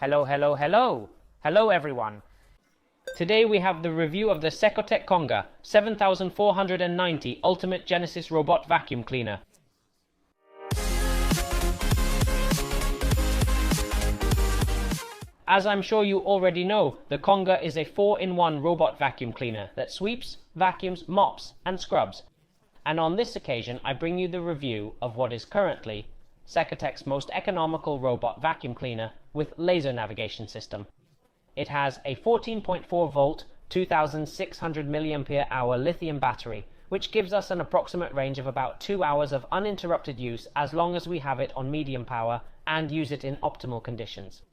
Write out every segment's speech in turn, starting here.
Hello, hello, hello. Hello everyone. Today we have the review of the Cecotec Conga 7490 Ultimate Genesis Robot Vacuum Cleaner. As I'm sure you already know, the Conga is a 4-in-1 robot vacuum cleaner that sweeps, vacuums, mops, and scrubs. And on this occasion, I bring you the review of what is currently Cecotec's most economical robot vacuum cleaner with laser navigation system. It has a 14.4 volt, 2600 mAh lithium battery, which gives us an approximate range of about 2 hours of uninterrupted use as long as we have it on medium power and use it in optimal conditions.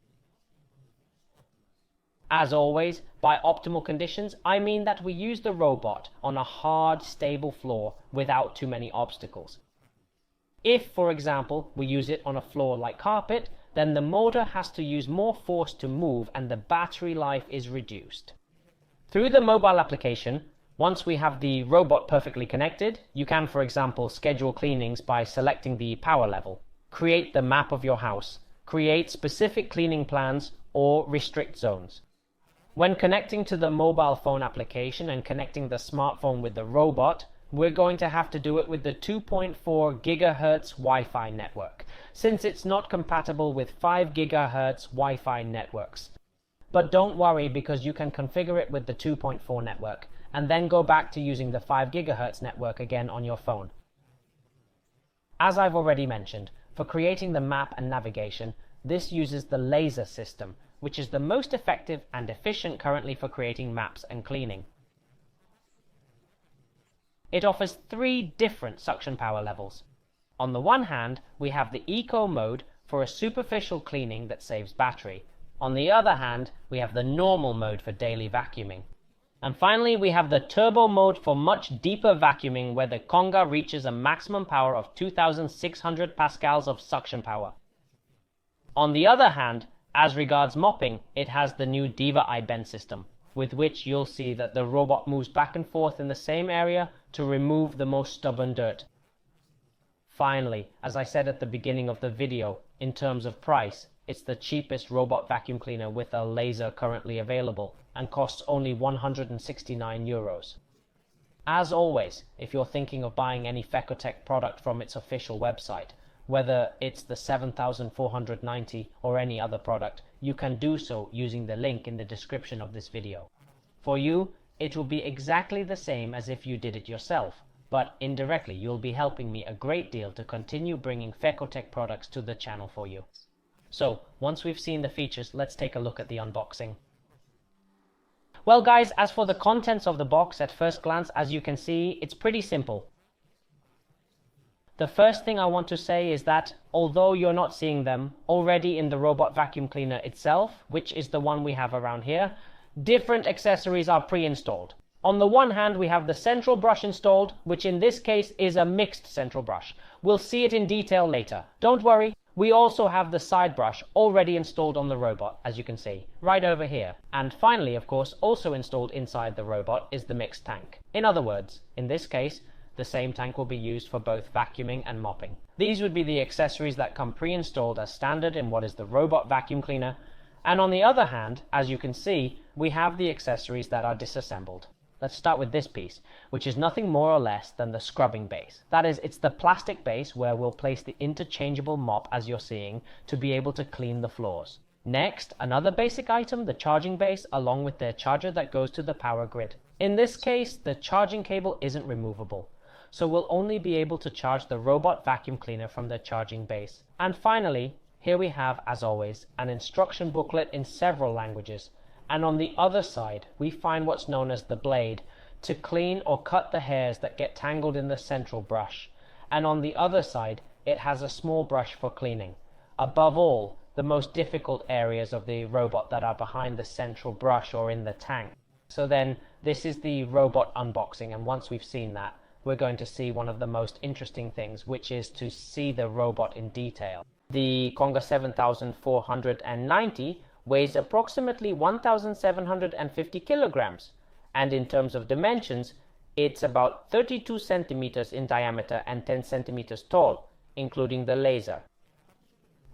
As always, by optimal conditions, I mean that we use the robot on a hard, stable floor without too many obstacles. If, for example, we use it on a floor like carpet, then the motor has to use more force to move and the battery life is reduced. Through the mobile application, once we have the robot perfectly connected, you can, for example, schedule cleanings by selecting the power level, create the map of your house, create specific cleaning plans, or restrict zones. When connecting to the mobile phone application and connecting the smartphone with the robot, we're going to have to do it with the 2.4 GHz Wi-Fi network, since it's not compatible with 5 GHz Wi-Fi networks. But don't worry, because you can configure it with the 2.4 network, and then go back to using the 5 GHz network again on your phone. As I've already mentioned, for creating the map and navigation, this uses the laser system, which is the most effective and efficient currently for creating maps and cleaning. It offers 3 different suction power levels. On the one hand, we have the Eco mode for a superficial cleaning that saves battery. On the other hand, we have the normal mode for daily vacuuming. And finally, we have the Turbo mode for much deeper vacuuming, where the Conga reaches a maximum power of 2600 pascals of suction power. On the other hand, as regards mopping, it has the new Diva iBend system, with which you'll see that the robot moves back and forth in the same area to remove the most stubborn dirt. Finally, as I said at the beginning of the video, in terms of price, it's the cheapest robot vacuum cleaner with a laser currently available and costs only €169. As always, if you're thinking of buying any Cecotec product from its official website, whether it's the 7490 or any other product, you can do so using the link in the description of this video. For you, it will be exactly the same as if you did it yourself, but indirectly you'll be helping me a great deal to continue bringing Cecotec products to the channel for you. So, once we've seen the features, let's take a look at the unboxing. Well guys, as for the contents of the box, at first glance, as you can see, it's pretty simple. The first thing I want to say is that, although you're not seeing them, already in the robot vacuum cleaner itself, which is the one we have around here, different accessories are pre-installed. On the one hand, we have the central brush installed, which in this case is a mixed central brush. We'll see it in detail later. Don't worry, we also have the side brush already installed on the robot, as you can see, right over here. And finally, of course, also installed inside the robot is the mixed tank. In other words, in this case, the same tank will be used for both vacuuming and mopping. These would be the accessories that come pre-installed as standard in what is the robot vacuum cleaner. And on the other hand, as you can see, we have the accessories that are disassembled. Let's start with this piece, which is nothing more or less than the scrubbing base. That is, it's the plastic base where we'll place the interchangeable mop, as you're seeing, to be able to clean the floors. Next, another basic item, the charging base, along with the charger that goes to the power grid. In this case, the charging cable isn't removable, so we'll only be able to charge the robot vacuum cleaner from the charging base. And finally, here we have, as always, an instruction booklet in several languages. And on the other side, we find what's known as the blade, to clean or cut the hairs that get tangled in the central brush. And on the other side, it has a small brush for cleaning. Above all, the most difficult areas of the robot that are behind the central brush or in the tank. So then, this is the robot unboxing, and once we've seen that, we're going to see one of the most interesting things, which is to see the robot in detail. The Conga 7490 weighs approximately 1,750 kilograms, and in terms of dimensions, it's about 32 centimeters in diameter and 10 centimeters tall, including the laser.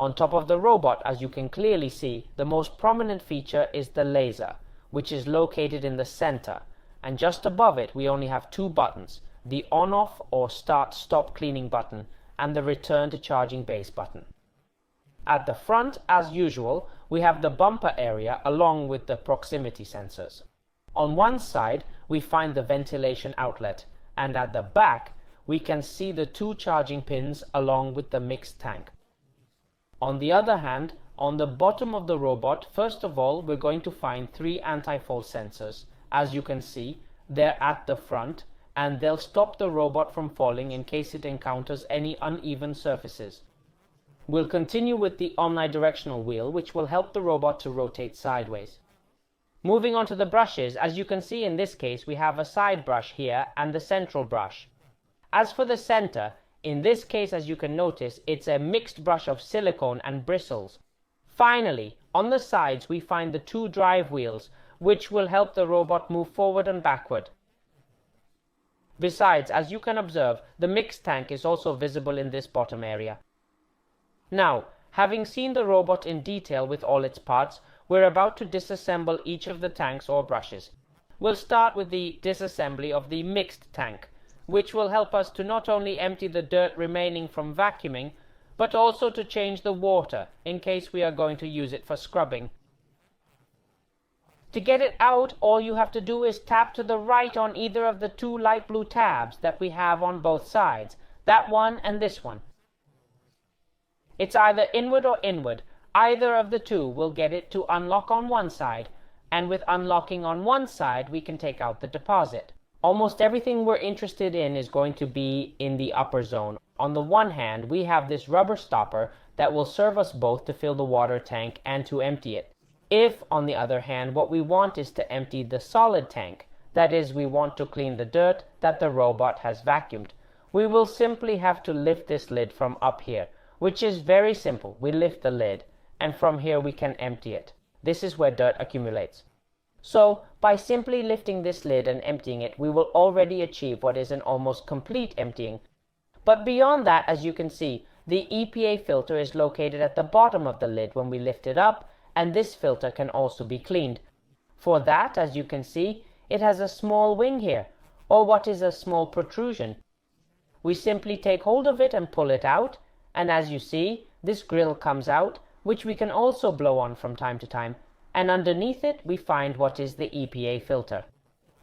On top of the robot, as you can clearly see, the most prominent feature is the laser, which is located in the center, and just above it we only have two buttons, the on-off or start-stop cleaning button and the return to charging base button. At the front, as usual, we have the bumper area along with the proximity sensors. On one side we find the ventilation outlet, and at the back we can see the two charging pins along with the mixed tank. On the other hand, on the bottom of the robot, first of all we're going to find three anti-fall sensors. As you can see, they're at the front, and they'll stop the robot from falling in case it encounters any uneven surfaces. We'll continue with the omnidirectional wheel, which will help the robot to rotate sideways. Moving on to the brushes, as you can see in this case we have a side brush here and the central brush. As for the center, in this case, as you can notice, it's a mixed brush of silicone and bristles. Finally, on the sides we find the two drive wheels, which will help the robot move forward and backward. Besides, as you can observe, the mixed tank is also visible in this bottom area. Now, having seen the robot in detail with all its parts, we're about to disassemble each of the tanks or brushes. We'll start with the disassembly of the mixed tank, which will help us to not only empty the dirt remaining from vacuuming, but also to change the water in case we are going to use it for scrubbing. To get it out, all you have to do is tap to the right on either of the two light blue tabs that we have on both sides, that one and this one. It's either inward or inward. Either of the two will get it to unlock on one side, and with unlocking on one side we can take out the deposit. Almost everything we're interested in is going to be in the upper zone. On the one hand, we have this rubber stopper that will serve us both to fill the water tank and to empty it. If, on the other hand, what we want is to empty the solid tank, that is, we want to clean the dirt that the robot has vacuumed, we will simply have to lift this lid from up here, which is very simple. We lift the lid, and from here we can empty it. This is where dirt accumulates. So, by simply lifting this lid and emptying it, we will already achieve what is an almost complete emptying. But beyond that, as you can see, the EPA filter is located at the bottom of the lid when we lift it up, and this filter can also be cleaned. For that, as you can see, it has a small wing here, or what is a small protrusion. We simply take hold of it and pull it out, and as you see, this grill comes out, which we can also blow on from time to time, and underneath it we find what is the EPA filter.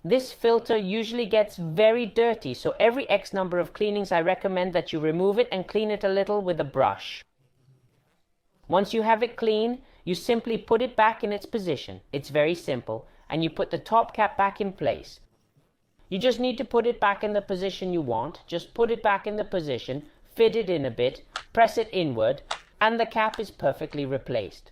This filter usually gets very dirty, so every X number of cleanings I recommend that you remove it and clean it a little with a brush. Once you have it clean, you simply put it back in its position. It's very simple, and you put the top cap back in place. You just need to put it back in the position you want. Just put it back in the position, fit it in a bit, press it inward, and the cap is perfectly replaced.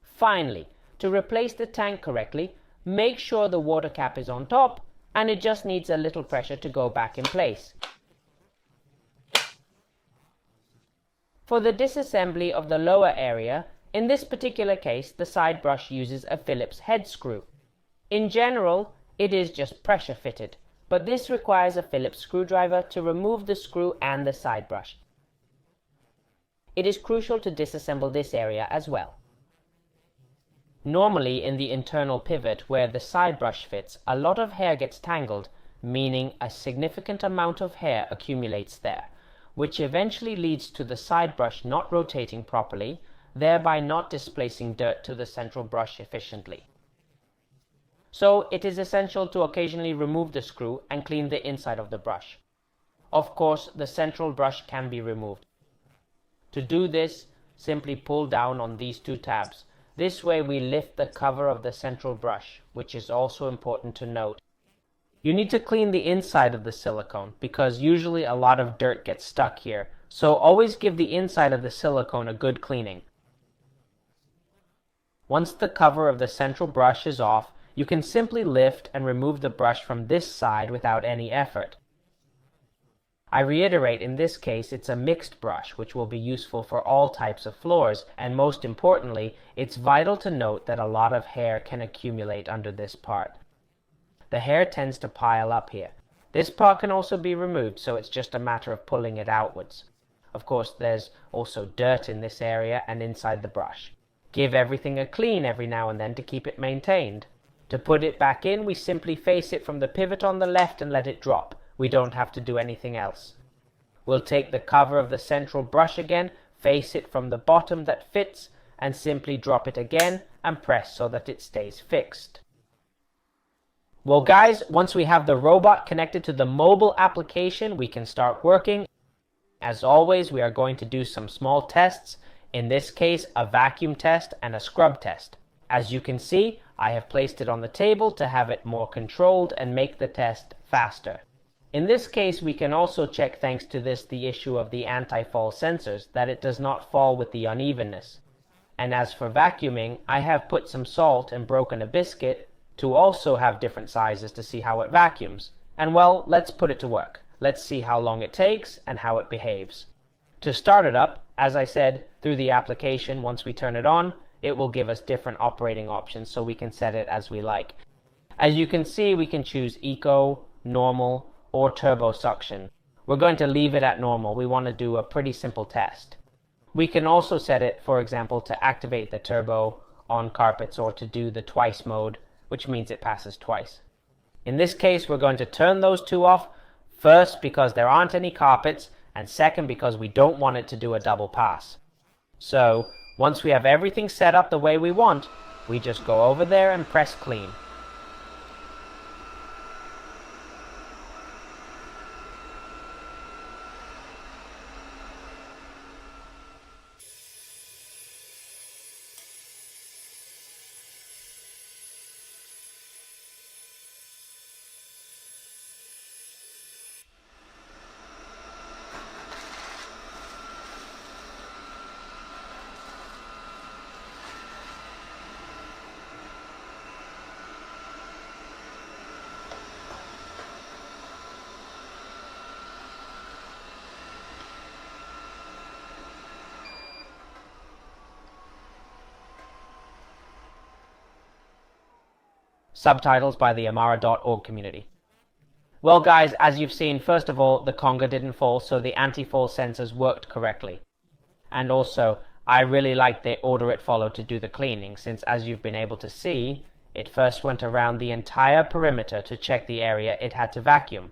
Finally, to replace the tank correctly, make sure the water cap is on top, and it just needs a little pressure to go back in place. For the disassembly of the lower area, in this particular case, the side brush uses a Phillips head screw. In general, it is just pressure fitted, but this requires a Phillips screwdriver to remove the screw and the side brush. It is crucial to disassemble this area as well. Normally, in the internal pivot where the side brush fits, a lot of hair gets tangled, meaning a significant amount of hair accumulates there, which eventually leads to the side brush not rotating properly, thereby not displacing dirt to the central brush efficiently. So it is essential to occasionally remove the screw and clean the inside of the brush. Of course, the central brush can be removed. To do this, simply pull down on these two tabs. This way we lift the cover of the central brush, which is also important to note. You need to clean the inside of the silicone because usually a lot of dirt gets stuck here, so always give the inside of the silicone a good cleaning. Once the cover of the central brush is off, you can simply lift and remove the brush from this side without any effort. I reiterate, in this case it's a mixed brush, which will be useful for all types of floors, and most importantly, it's vital to note that a lot of hair can accumulate under this part. The hair tends to pile up here. This part can also be removed, so it's just a matter of pulling it outwards. Of course, there's also dirt in this area and inside the brush. Give everything a clean every now and then to keep it maintained. To put it back in, we simply face it from the pivot on the left and let it drop. We don't have to do anything else. We'll take the cover of the central brush again, face it from the bottom that fits, and simply drop it again and press so that it stays fixed. Well guys, once we have the robot connected to the mobile application, we can start working. As always, we are going to do some small tests, in this case a vacuum test and a scrub test. As you can see, I have placed it on the table to have it more controlled and make the test faster. In this case, we can also check, thanks to this, the issue of the anti-fall sensors, that it does not fall with the unevenness. And as for vacuuming, I have put some salt and broken a biscuit to also have different sizes to see how it vacuums. And well, let's put it to work. Let's see how long it takes and how it behaves. To start it up, as I said, through the application, once we turn it on, it will give us different operating options so we can set it as we like. As you can see, we can choose Eco, Normal, or Turbo Suction. We're going to leave it at normal. We want to do a pretty simple test. We can also set it, for example, to activate the turbo on carpets or to do the twice mode, which means it passes twice. In this case, we're going to turn those two off, first because there aren't any carpets, and second because we don't want it to do a double pass. So, once we have everything set up the way we want, we just go over there and press clean. Subtitles by the Amara.org community. Well guys, as you've seen, first of all, the Conga didn't fall, so the anti-fall sensors worked correctly. And also, I really like the order it followed to do the cleaning, since as you've been able to see, it first went around the entire perimeter to check the area it had to vacuum.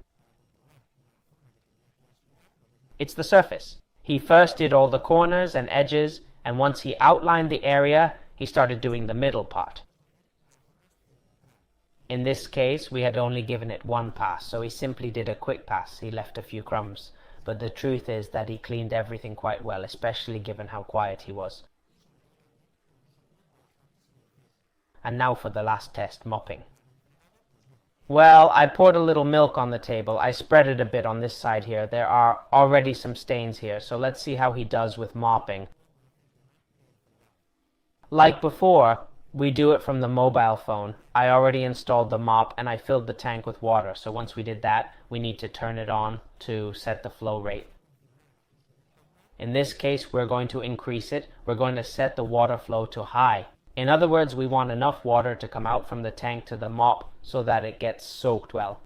It's the surface. He first did all the corners and edges, and once he outlined the area, he started doing the middle part. In this case, we had only given it one pass, so he simply did a quick pass. He left a few crumbs. But the truth is that he cleaned everything quite well, especially given how quiet he was. And now for the last test, mopping. Well, I poured a little milk on the table. I spread it a bit on this side here. There are already some stains here, so let's see how he does with mopping. Like before, we do it from the mobile phone. I already installed the mop and I filled the tank with water, so once we did that, we need to turn it on to set the flow rate. In this case, we're going to increase it. We're going to set the water flow to high. In other words, we want enough water to come out from the tank to the mop so that it gets soaked well.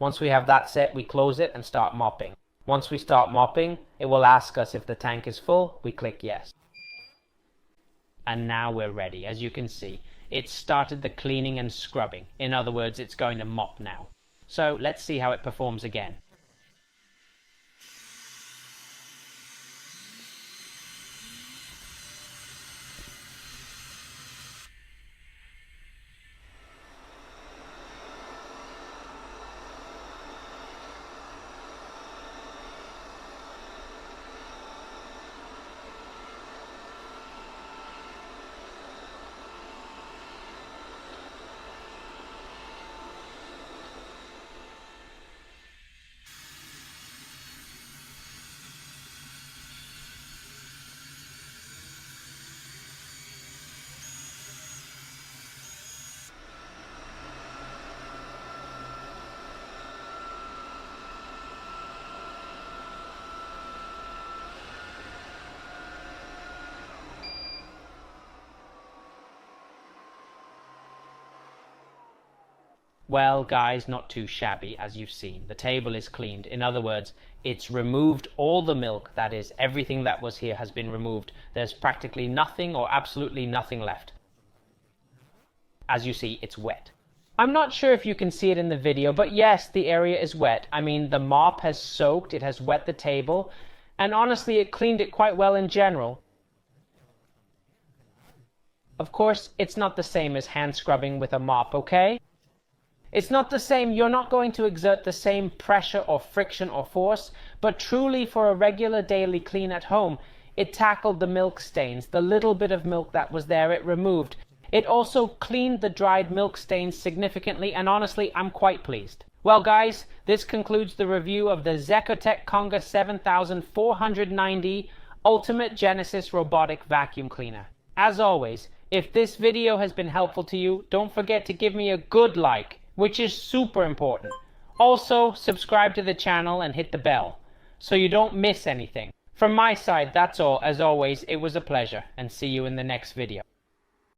Once we have that set, we close it and start mopping. Once we start mopping, it will ask us if the tank is full. We click yes. And now we're ready. As you can see, it started the cleaning and scrubbing. In other words, it's going to mop now. So let's see how it performs again. Well, guys, not too shabby, as you've seen. The table is cleaned. In other words, it's removed all the milk. That is, everything that was here has been removed. There's practically nothing or absolutely nothing left. As you see, it's wet. I'm not sure if you can see it in the video, but yes, the area is wet. I mean, the mop has soaked, it has wet the table, and honestly, it cleaned it quite well in general. Of course, it's not the same as hand scrubbing with a mop, okay? It's not the same. You're not going to exert the same pressure or friction or force, but truly for a regular daily clean at home, it tackled the milk stains. The little bit of milk that was there, it removed. It also cleaned the dried milk stains significantly, and honestly, I'm quite pleased. Well, guys, this concludes the review of the Cecotec Conga 7490 Ultimate Genesis Robotic Vacuum Cleaner. As always, if this video has been helpful to you, don't forget to give me a good like, which is super important. Also, subscribe to the channel and hit the bell, so you don't miss anything. From my side, that's all. As always, it was a pleasure, and see you in the next video.